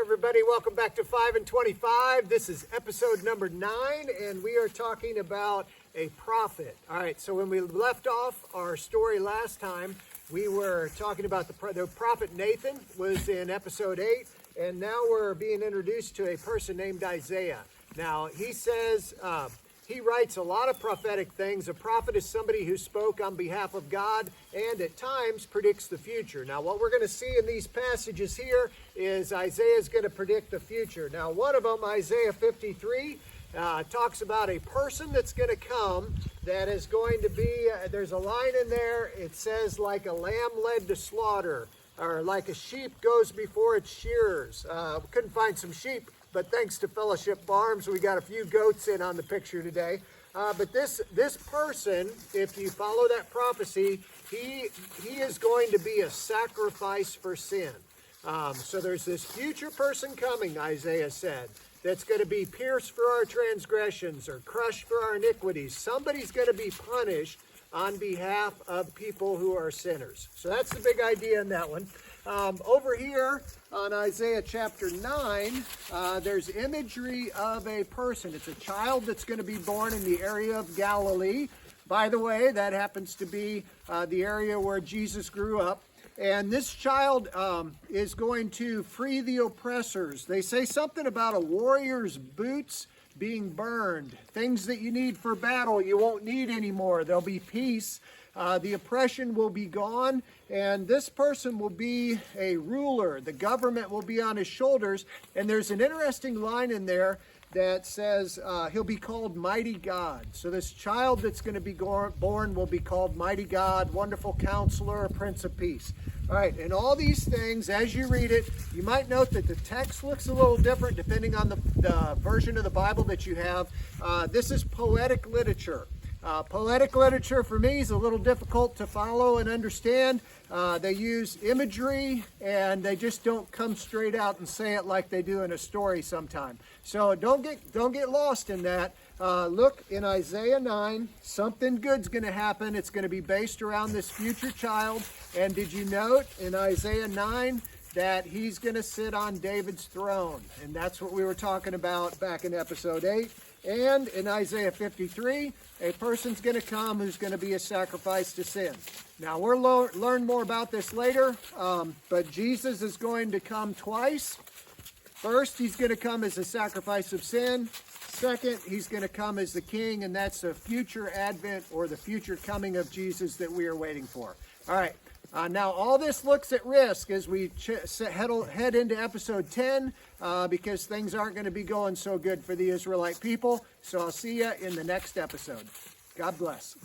everybody. Welcome back to 5 and 25. This is episode number 9, and we are talking about a prophet. All right, so when we left off our story last time, we were talking about the prophet Nathan was in episode 8, and now we're being introduced to a person named Isaiah. Now, he says, he writes a lot of prophetic things. A prophet is somebody who spoke on behalf of God and at times predicts the future. Now, what we're going to see in these passages here is Isaiah is going to predict the future. Now, one of them, Isaiah 53, talks about a person that's going to come that is going to be, there's a line in there, it says like a lamb led to slaughter, or like a sheep goes before its shearers. Couldn't find some sheep, but thanks to Fellowship Farms, we got a few goats in on the picture today. But this person, if you follow that prophecy, he is going to be a sacrifice for sin. So there's this future person coming, Isaiah said, that's going to be pierced for our transgressions or crushed for our iniquities. Somebody's going to be punished on behalf of people who are sinners. So that's the big idea in that one. Over here on Isaiah chapter 9, there's imagery of a person. It's a child that's going to be born in the area of Galilee. By the way, that happens to be the area where Jesus grew up. And this child is going to free the oppressors. They say something about a warrior's boots being burned. Things that you need for battle you won't need anymore. There'll be peace. The oppression will be gone, and this person will be a ruler. The government will be on his shoulders, and there's an interesting line in there that says he'll be called Mighty God. So this child that's going to be born will be called Mighty God, Wonderful Counselor, Prince of Peace. All right, and all these things, as you read it, you might note that the text looks a little different depending on the version of the Bible that you have. This is poetic literature. Poetic literature for me is a little difficult to follow and understand. They use imagery and they just don't come straight out and say it like they do in a story sometime. So don't get lost in that. Look in Isaiah 9, something good's going to happen. It's going to be based around this future child. And did you note in Isaiah 9 that he's going to sit on David's throne? And that's what we were talking about back in episode 8. And in Isaiah 53, a person's going to come who's going to be a sacrifice to sin. Now, we'll learn more about this later, but Jesus is going to come twice. First, he's going to come as a sacrifice of sin. Second, he's going to come as the king, and that's the future advent or the future coming of Jesus that we are waiting for. All right. Now, all this looks at risk as we head into episode 10 because things aren't going to be going so good for the Israelite people. So I'll see you in the next episode. God bless.